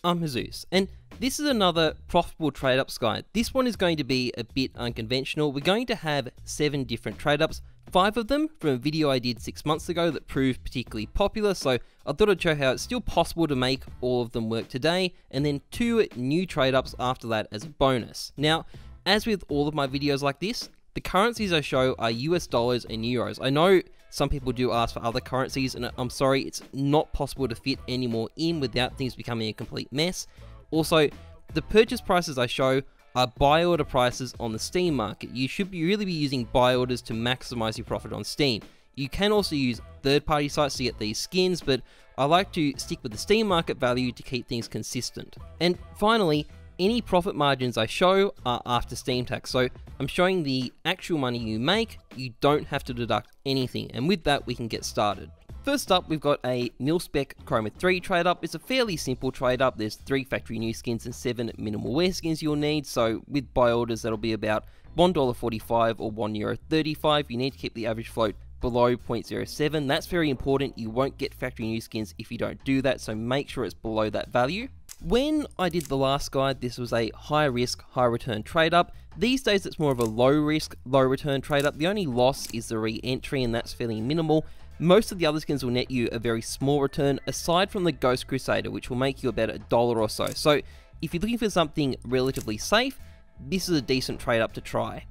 I'm Heyzeus, and this is another profitable trade-ups guide. This one is going to be a bit unconventional. We're going to have 7 different trade-ups, 5 of them from a video I did 6 months ago that proved particularly popular, so I thought I'd show how it's still possible to make all of them work today, and then 2 new trade-ups after that as a bonus. Now, as with all of my videos like this, the currencies I show are US dollars and euros. I know some people do ask for other currencies, and I'm sorry, it's not possible to fit any more in without things becoming a complete mess. Also, the purchase prices I show are buy order prices on the Steam market. You should really be using buy orders to maximize your profit on Steam. You can also use third-party sites to get these skins, but I like to stick with the Steam market value to keep things consistent. And finally, any profit margins I show are after Steam tax, so I'm showing the actual money you make. You don't have to deduct anything, and with that we can get started. First up, we've got a Milspec Chroma 3 trade up. It's a fairly simple trade up. There's 3 factory new skins and 7 minimal wear skins you'll need, so with buy orders that'll be about $1.45 or €1.35. You need to keep the average float below 0.07. That's very important. You won't get factory new skins if you don't do that, so make sure it's below that value. When I did the last guide, this was a high risk, high return trade up. These days it's more of a low risk, low return trade up. The only loss is the re-entry, and that's fairly minimal. Most of the other skins will net you a very small return, aside from the Ghost Crusader, which will make you about $1 or so. So if you're looking for something relatively safe, this is a decent trade up to try.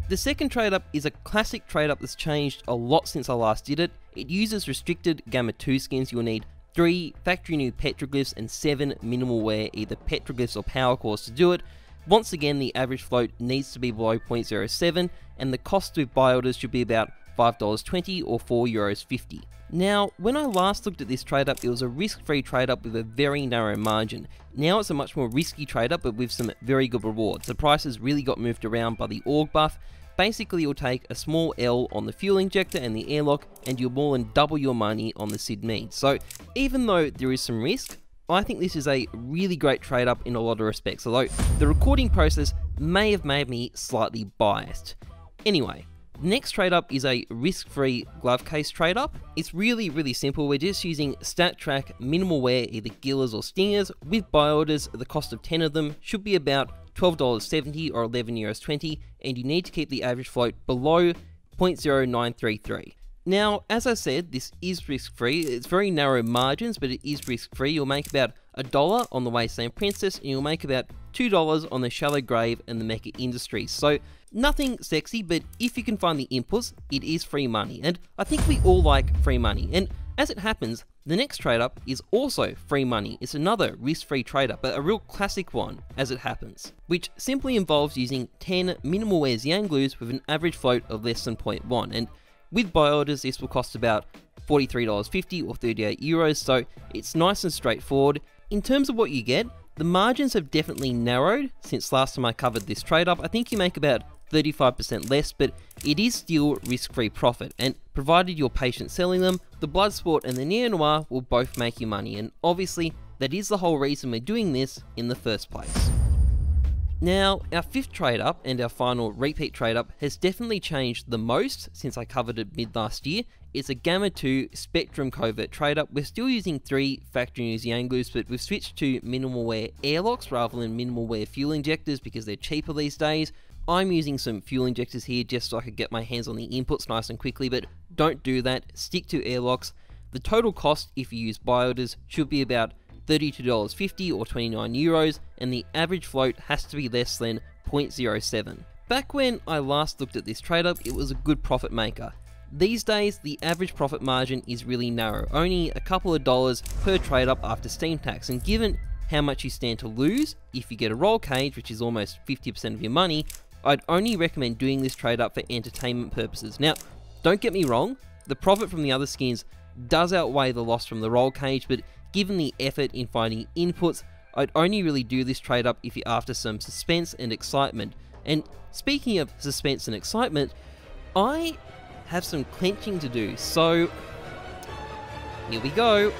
The second trade up is a classic trade up that's changed a lot since I last did it. It uses restricted Gamma 2 skins. You'll need 3 factory new petroglyphs and 7 minimal wear, either petroglyphs or power cores, to do it. Once again, the average float needs to be below 0.07, and the cost with buy orders should be about $5.20 or €4.50. Now, when I last looked at this trade up, it was a risk-free trade up with a very narrow margin. Now it's a much more risky trade up, but with some very good rewards. The prices really got moved around by the org buff. Basically, you'll take a small L on the fuel injector and the airlock, and you'll more than double your money on the cs.money. So even though there is some risk, I think this is a really great trade up in a lot of respects, although the recording process may have made me slightly biased. Anyway, the next trade up is a risk-free glove case trade up. It's really simple. We're just using StatTrak minimal wear, either Gillas or Stingers. With buy orders, the cost of 10 of them should be about $12.70 or €11.20, and you need to keep the average float below 0.0933. Now, as I said, this is risk-free. It's very narrow margins, but it is risk-free. You'll make about $1 on the Wasteland Princess, and you'll make about $2 on the Shallow Grave and the Mecha Industries. So nothing sexy, but if you can find the inputs, it is free money, and I think we all like free money. And as it happens, the next trade up is also free money. It's another risk-free trade up, but a real classic one as it happens, which simply involves using 10 minimal wear Xianglu's with an average float of less than 0.1. And with buy orders, this will cost about $43.50 or €38, so it's nice and straightforward. In terms of what you get, the margins have definitely narrowed since last time I covered this trade up. I think you make about 35% less, but it is still risk-free profit, and provided you're patient selling them, the Bloodsport and the Neo Noir will both make you money, and obviously that is the whole reason we're doing this in the first place. Now, our 5th trade up and our final repeat trade up has definitely changed the most since I covered it mid last year. It's a Gamma 2 Spectrum Covert trade up. We're still using 3 factory new Xianglu's, but we've switched to minimal wear airlocks rather than minimal wear fuel injectors because they're cheaper these days. I'm using some fuel injectors here just so I could get my hands on the inputs nice and quickly, but don't do that. Stick to airlocks. The total cost if you use buy orders should be about $32.50 or €29, and the average float has to be less than 0.07. Back when I last looked at this trade up, it was a good profit maker. These days, the average profit margin is really narrow, only a couple of dollars per trade up after Steam tax, and given how much you stand to lose if you get a roll cage, which is almost 50% of your money, I'd only recommend doing this trade up for entertainment purposes. Now, don't get me wrong, the profit from the other skins does outweigh the loss from the roll cage, but given the effort in finding inputs, I'd only really do this trade up if you're after some suspense and excitement. And speaking of suspense and excitement, I have some clenching to do, so here we go.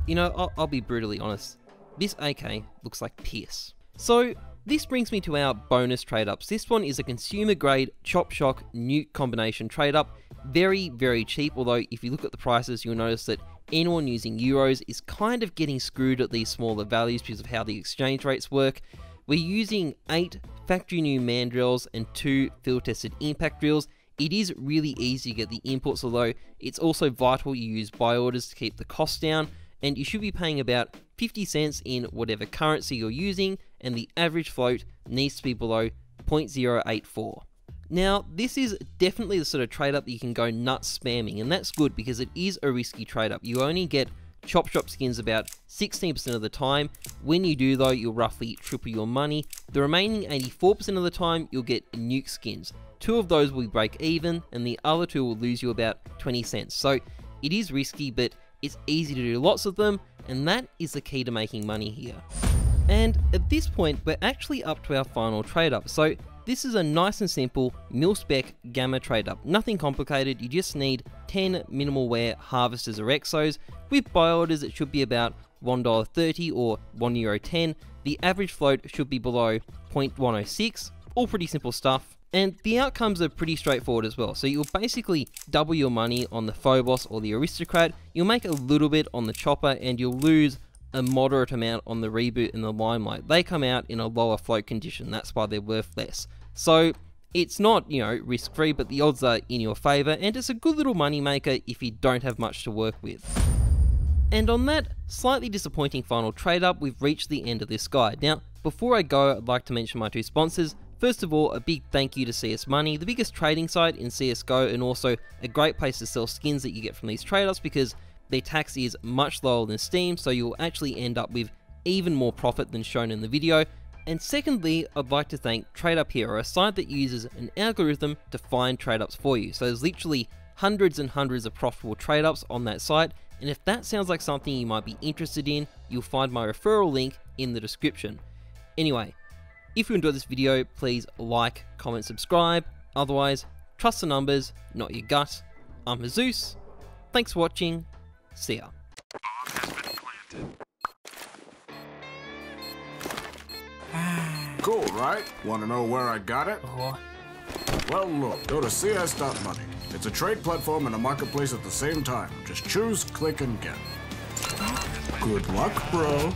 You know, I'll be brutally honest, this AK looks like piss. So This brings me to our bonus trade ups. This one is a consumer grade Chopshock Nuke combination trade up. Very, very cheap, although if you look at the prices, you'll notice that anyone using euros is kind of getting screwed at these smaller values because of how the exchange rates work. We're using 8 factory new mandrills and 2 field tested impact drills. It is really easy to get the inputs, although it's also vital you use buy orders to keep the costs down, and you should be paying about 50 cents in whatever currency you're using, and the average float needs to be below 0.084. Now, this is definitely the sort of trade up that you can go nuts spamming, and that's good because it is a risky trade up. You only get Chopshock skins about 16% of the time. When you do though, you'll roughly triple your money. The remaining 84% of the time, you'll get Nuke skins. 2 of those will break even, and the other 2 will lose you about 20 cents. So it is risky, but it's easy to do lots of them, and that is the key to making money here. And at this point, we're actually up to our final trade up. So this is a nice and simple Milspec Gamma trade up. Nothing complicated, you just need 10 minimal wear harvesters or exos. With buy orders, it should be about $1.30 or €1.10. The average float should be below 0.106, all pretty simple stuff. And the outcomes are pretty straightforward as well. So you'll basically double your money on the Phobos or the Aristocrat, you'll make a little bit on the Chopper, and you'll lose a moderate amount on the Reboot and the Limelight. They come out in a lower float condition, that's why they're worth less. So it's not, risk-free, but the odds are in your favour, and it's a good little money maker if you don't have much to work with. And on that slightly disappointing final trade up, we've reached the end of this guide. Now, before I go, I'd like to mention my 2 sponsors. First of all, a big thank you to cs.money, the biggest trading site in CSGO, and also a great place to sell skins that you get from these trade-ups because their tax is much lower than Steam, so you'll actually end up with even more profit than shown in the video. And secondly, I'd like to thank TradeUpHero, a site that uses an algorithm to find trade-ups for you. So there's literally hundreds and hundreds of profitable trade-ups on that site, and if that sounds like something you might be interested in, you'll find my referral link in the description. Anyway, if you enjoyed this video, please like, comment, subscribe. Otherwise, trust the numbers, not your gut. I'm Heyzeus. Thanks for watching. See ya. Cool, right? Want to know where I got it? Well, look, go to cs.money. It's a trade platform and a marketplace at the same time. Just choose, click, and get. Good luck, bro.